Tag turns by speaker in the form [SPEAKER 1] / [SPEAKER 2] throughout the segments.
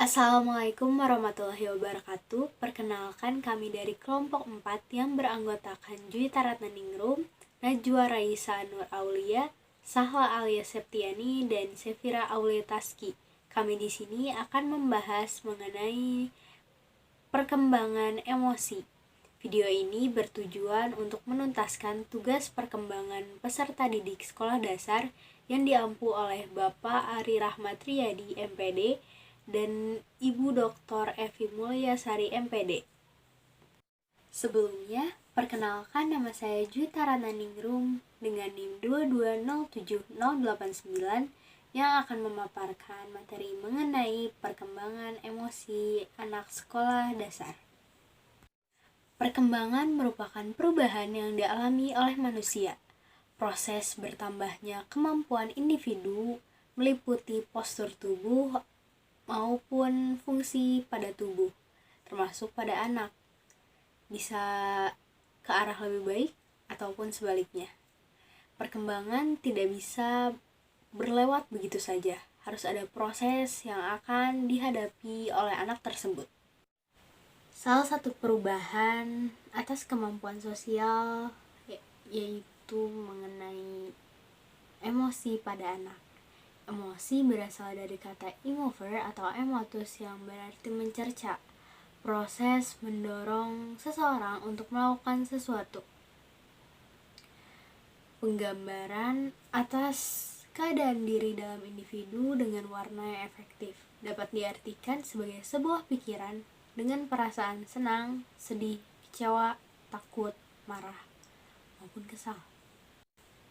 [SPEAKER 1] Assalamualaikum warahmatullahi wabarakatuh. Perkenalkan kami dari kelompok 4 yang beranggotakan Juwita Ratnaningrum, Najwa Raisa Nur Aulia, Sahla Alia Septiani, dan Sefira Aulia Taski. Kami di sini akan membahas mengenai perkembangan emosi. Video ini bertujuan untuk menuntaskan tugas perkembangan peserta didik sekolah dasar yang diampu oleh Bapak Ari Rahmat Riyadi, MPD, dan Ibu Dr. Evi Mulyasari, MPD. Sebelumnya, perkenalkan nama saya Juwita Ratnaningrum dengan NIM 2207089 yang akan memaparkan materi mengenai perkembangan emosi anak sekolah dasar. Perkembangan merupakan perubahan yang dialami oleh manusia. Proses bertambahnya kemampuan individu meliputi postur tubuh maupun fungsi pada tubuh, termasuk pada anak. Bisa ke arah lebih baik ataupun sebaliknya. Perkembangan tidak bisa berlewat begitu saja. Harus ada proses yang akan dihadapi oleh anak tersebut. Salah satu perubahan atas kemampuan sosial yaitu mengenai emosi pada anak. Emosi berasal dari kata emover atau emotus yang berarti mencerca, proses mendorong seseorang untuk melakukan sesuatu. Penggambaran atas keadaan diri dalam individu dengan warna yang efektif dapat diartikan sebagai sebuah pikiran dengan perasaan senang, sedih, kecewa, takut, marah, maupun kesal.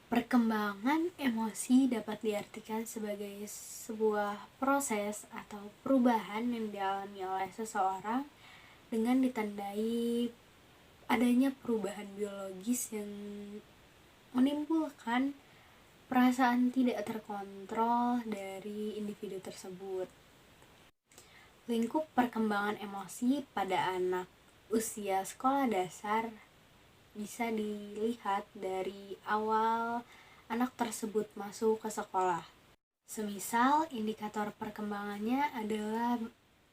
[SPEAKER 1] Perkembangan emosi dapat diartikan sebagai sebuah proses atau perubahan yang dialami oleh seseorang dengan ditandai adanya perubahan biologis yang menimbulkan perasaan tidak terkontrol dari individu tersebut. Lingkup perkembangan emosi pada anak usia sekolah dasar bisa dilihat dari awal anak tersebut masuk ke sekolah. Semisal indikator perkembangannya adalah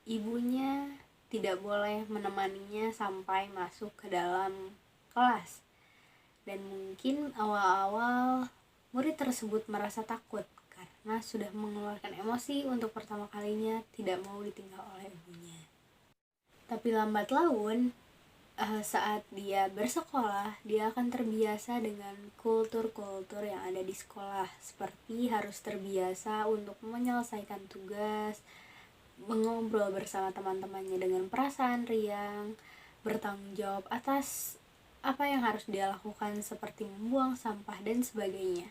[SPEAKER 1] ibunya tidak boleh menemaninya sampai masuk ke dalam kelas. Dan mungkin awal-awal murid tersebut merasa takut karena sudah mengeluarkan emosi untuk pertama kalinya tidak mau ditinggal oleh ibunya. Tapi lambat laun saat dia bersekolah, dia akan terbiasa dengan kultur-kultur yang ada di sekolah, seperti harus terbiasa untuk menyelesaikan tugas, mengobrol bersama teman-temannya dengan perasaan riang, bertanggung jawab atas apa yang harus dia lakukan seperti membuang sampah dan sebagainya.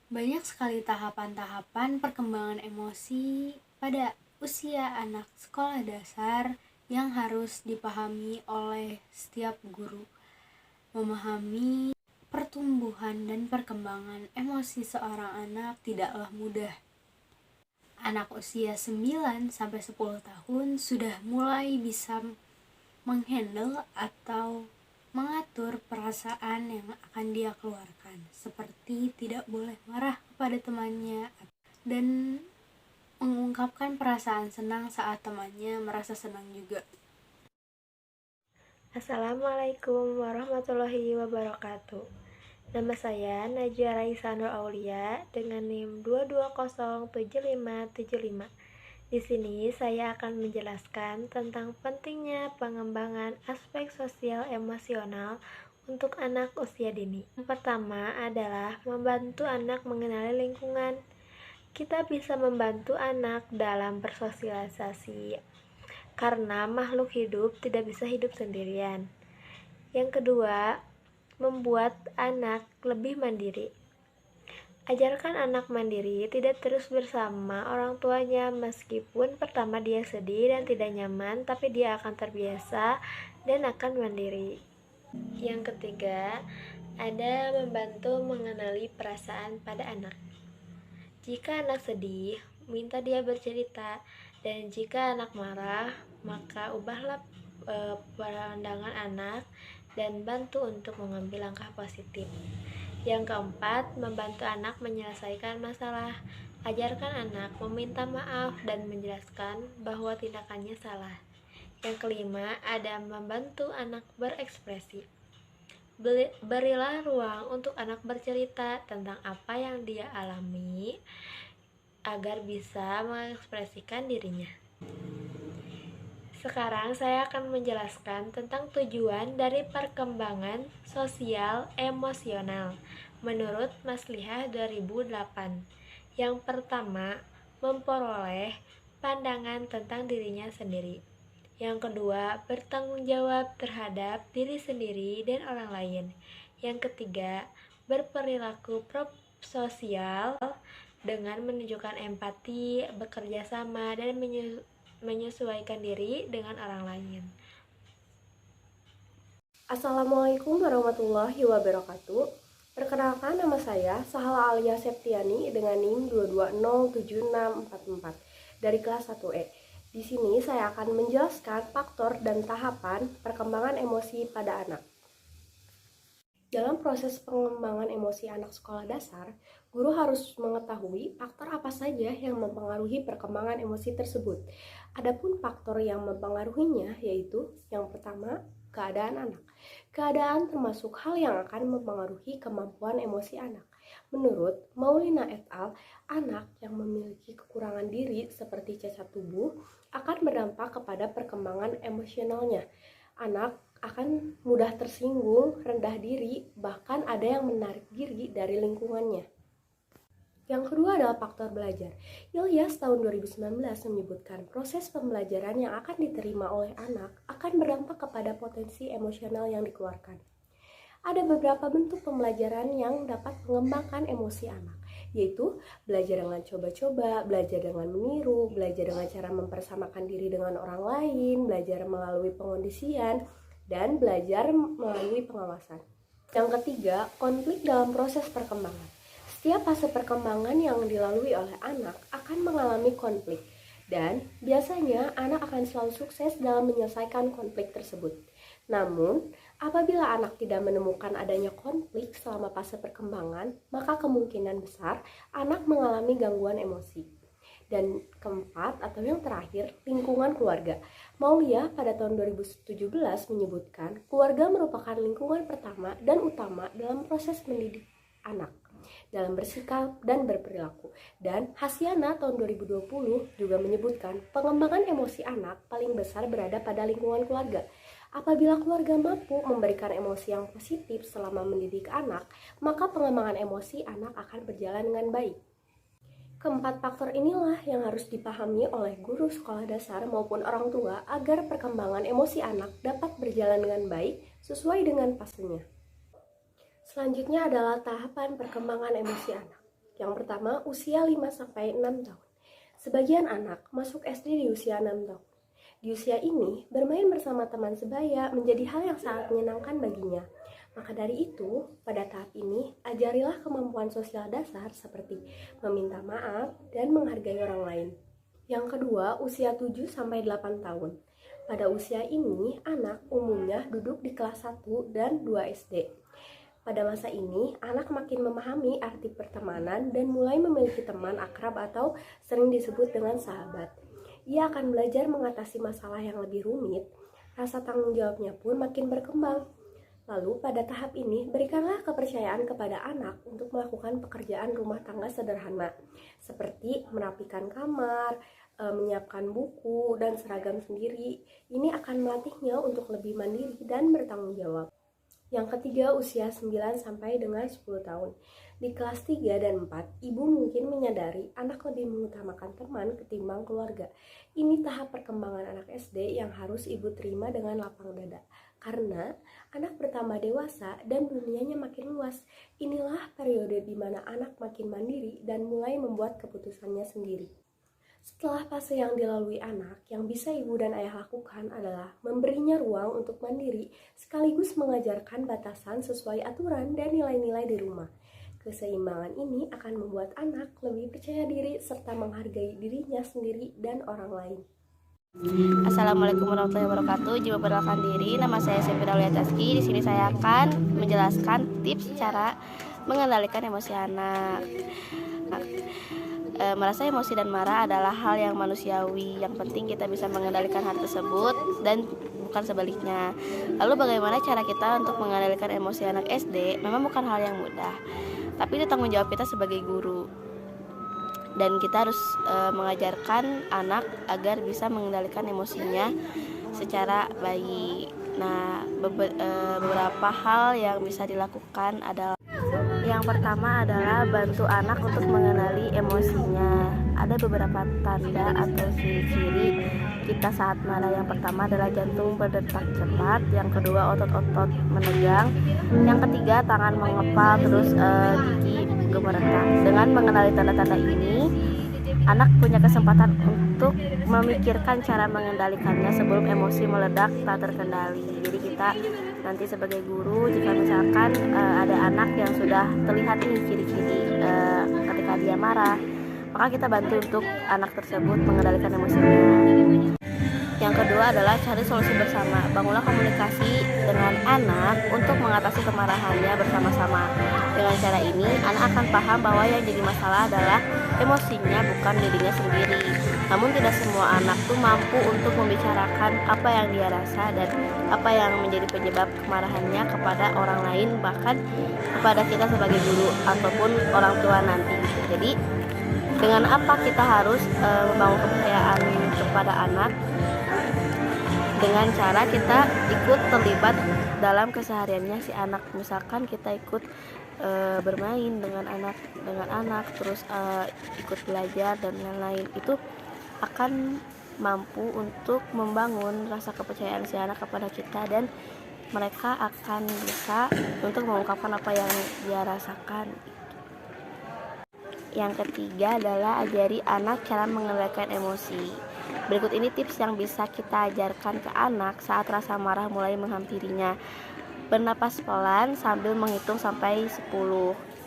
[SPEAKER 1] Banyak sekali tahapan-tahapan perkembangan emosi pada usia anak sekolah dasar yang harus dipahami oleh setiap guru. Memahami pertumbuhan dan perkembangan emosi seorang anak tidaklah mudah. Anak usia 9-10 tahun sudah mulai bisa menghandle atau mengatur perasaan yang akan dia keluarkan, seperti tidak boleh marah kepada temannya dan mengungkapkan perasaan senang saat temannya merasa senang juga.
[SPEAKER 2] Assalamualaikum warahmatullahi wabarakatuh. Nama saya Najwa Raisa Nur Aulia dengan NIM 2207575. Di sini saya akan menjelaskan tentang pentingnya pengembangan aspek sosial emosional untuk anak usia dini. Yang pertama adalah membantu anak mengenali lingkungan. Kita bisa membantu anak dalam bersosialisasi karena makhluk hidup tidak bisa hidup sendirian. Yang kedua, membuat anak lebih mandiri. Ajarkan anak mandiri, tidak terus bersama orang tuanya meskipun pertama dia sedih dan tidak nyaman, tapi dia akan terbiasa dan akan mandiri. Yang ketiga, ada membantu mengenali perasaan pada anak. Jika anak sedih, minta dia bercerita, dan jika anak marah, maka ubahlah pandangan anak dan bantu untuk mengambil langkah positif. Yang keempat, membantu anak menyelesaikan masalah. Ajarkan anak meminta maaf dan menjelaskan bahwa tindakannya salah. Yang kelima, ada membantu anak berekspresi. Berilah ruang untuk anak bercerita tentang apa yang dia alami agar bisa mengekspresikan dirinya. Sekarang saya akan menjelaskan tentang tujuan dari perkembangan sosial emosional menurut Maslihah 2008. Yang pertama, memperoleh pandangan tentang dirinya sendiri. Yang kedua, bertanggung jawab terhadap diri sendiri dan orang lain. Yang ketiga, berperilaku prososial dengan menunjukkan empati, bekerja sama, dan menyesuaikan diri dengan orang lain.
[SPEAKER 3] Assalamualaikum warahmatullahi wabarakatuh. Perkenalkan, nama saya Sahala Alia Septiani dengan NIM 2207644 dari kelas 1E. Di sini saya akan menjelaskan faktor dan tahapan perkembangan emosi pada anak. Dalam proses pengembangan emosi anak sekolah dasar, guru harus mengetahui faktor apa saja yang mempengaruhi perkembangan emosi tersebut. Adapun faktor yang mempengaruhinya yaitu yang pertama, keadaan anak. Keadaan termasuk hal yang akan mempengaruhi kemampuan emosi anak. Menurut Maulina et al., anak yang memiliki kekurangan diri seperti cacat tubuh akan berdampak kepada perkembangan emosionalnya. Anak akan mudah tersinggung, rendah diri, bahkan ada yang menarik diri dari lingkungannya. Yang kedua adalah faktor belajar. Ilyas tahun 2019 menyebutkan proses pembelajaran yang akan diterima oleh anak akan berdampak kepada potensi emosional yang dikeluarkan. Ada beberapa bentuk pembelajaran yang dapat mengembangkan emosi anak, yaitu belajar dengan coba-coba, belajar dengan meniru, belajar dengan cara mempersamakan diri dengan orang lain, belajar melalui pengondisian, dan belajar melalui pengawasan. Yang ketiga, konflik dalam proses perkembangan. Setiap fase perkembangan yang dilalui oleh anak akan mengalami konflik, dan biasanya anak akan selalu sukses dalam menyelesaikan konflik tersebut. Namun, apabila anak tidak menemukan adanya konflik selama fase perkembangan, maka kemungkinan besar anak mengalami gangguan emosi. Dan keempat atau yang terakhir, lingkungan keluarga. Maulia pada tahun 2017 menyebutkan keluarga merupakan lingkungan pertama dan utama dalam proses mendidik anak dalam bersikap dan berperilaku. Dan Hasyana tahun 2020 juga menyebutkan pengembangan emosi anak paling besar berada pada lingkungan keluarga. Apabila keluarga mampu memberikan emosi yang positif selama mendidik anak, maka pengembangan emosi anak akan berjalan dengan baik. Keempat faktor inilah yang harus dipahami oleh guru sekolah dasar maupun orang tua agar perkembangan emosi anak dapat berjalan dengan baik sesuai dengan fasenya. Selanjutnya adalah tahapan perkembangan emosi anak. Yang pertama, usia 5-6 tahun. Sebagian anak masuk SD di usia 6 tahun. Di usia ini, bermain bersama teman sebaya menjadi hal yang sangat menyenangkan baginya. Maka dari itu, pada tahap ini, ajarilah kemampuan sosial dasar seperti meminta maaf dan menghargai orang lain. Yang kedua, usia 7-8 tahun. Pada usia ini, anak umumnya duduk di kelas 1 dan 2 SD. Pada masa ini, anak makin memahami arti pertemanan dan mulai memiliki teman akrab atau sering disebut dengan sahabat. Ia akan belajar mengatasi masalah yang lebih rumit, rasa tanggung jawabnya pun makin berkembang. Lalu pada tahap ini, berikanlah kepercayaan kepada anak untuk melakukan pekerjaan rumah tangga sederhana, seperti merapikan kamar, menyiapkan buku, dan seragam sendiri. Ini akan melatihnya untuk lebih mandiri dan bertanggung jawab. Yang ketiga, usia 9 sampai dengan 10 tahun. Di kelas 3 dan 4, ibu mungkin menyadari anak lebih mengutamakan teman ketimbang keluarga. Ini tahap perkembangan anak SD yang harus ibu terima dengan lapang dada. Karena anak bertambah dewasa dan dunianya makin luas. Inilah periode di mana anak makin mandiri dan mulai membuat keputusannya sendiri. Setelah fase yang dilalui anak, yang bisa ibu dan ayah lakukan adalah memberinya ruang untuk mandiri, sekaligus mengajarkan batasan sesuai aturan dan nilai-nilai di rumah. Keseimbangan ini akan membuat anak lebih percaya diri serta menghargai dirinya sendiri dan orang lain.
[SPEAKER 4] Assalamualaikum warahmatullahi wabarakatuh. Jika perkenalkan diri, nama saya Sepira Taski. Di sini saya akan menjelaskan tips cara mengendalikan emosi anak. merasa emosi dan marah adalah hal yang manusiawi. Yang penting kita bisa mengendalikan hal tersebut dan bukan sebaliknya. Lalu bagaimana cara kita untuk mengendalikan emosi anak SD? Memang bukan hal yang mudah, tapi itu tanggung jawab kita sebagai guru. Dan kita harus mengajarkan anak agar bisa mengendalikan emosinya secara baik. Nah, beberapa hal yang bisa dilakukan adalah yang pertama adalah bantu anak untuk mengenali emosinya. Ada beberapa tanda atau ciri-ciri kita saat marah. Yang pertama adalah jantung berdetak cepat, yang kedua otot-otot menegang, yang ketiga tangan mengepal, terus gigi gemeretak. Dengan mengenali tanda-tanda ini, anak punya kesempatan untuk memikirkan cara mengendalikannya sebelum emosi meledak tak terkendali. Jadi kita nanti sebagai guru, jika misalkan ada anak yang sudah terlihat nih ciri-ciri ketika dia marah, maka kita bantu untuk anak tersebut mengendalikan emosinya. Yang kedua adalah cari solusi bersama. Bangunlah komunikasi dengan anak untuk mengatasi kemarahannya bersama-sama. Dengan cara ini, anak akan paham bahwa yang jadi masalah adalah emosinya, bukan dirinya sendiri. Namun tidak semua anak tuh mampu untuk membicarakan apa yang dia rasa dan apa yang menjadi penyebab kemarahannya kepada orang lain, bahkan kepada kita sebagai guru ataupun orang tua nanti. Jadi dengan apa kita harus membangun kepercayaan kepada anak? Dengan cara kita ikut terlibat dalam kesehariannya si anak. Misalkan kita ikut bermain dengan anak, terus ikut belajar dan lain-lain, itu akan mampu untuk membangun rasa kepercayaan si anak kepada kita, dan mereka akan bisa untuk mengungkapkan apa yang dia rasakan. Yang ketiga adalah ajari anak cara mengendalikan emosi. Berikut ini tips yang bisa kita ajarkan ke anak saat rasa marah mulai menghampirinya. Bernapas pelan sambil menghitung sampai 10,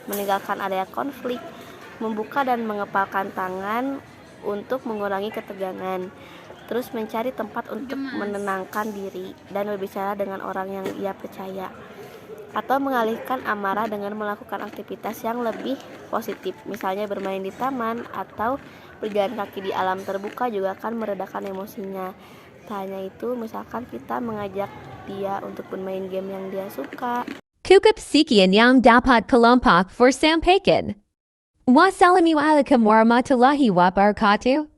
[SPEAKER 4] meninggalkan area konflik, membuka dan mengepalkan tangan untuk mengurangi ketegangan, terus mencari tempat untuk menenangkan diri dan berbicara dengan orang yang ia percaya, atau mengalihkan amarah dengan melakukan aktivitas yang lebih positif, misalnya bermain di taman atau berjalan kaki di alam terbuka juga akan meredakan emosinya. Tak hanya itu, misalkan kita mengajak dia untuk bermain game yang dia suka.
[SPEAKER 5] Kukap sekian yang dapat kelompok for sampaikan. Wassalamualaikum warahmatullahi wabarakatuh.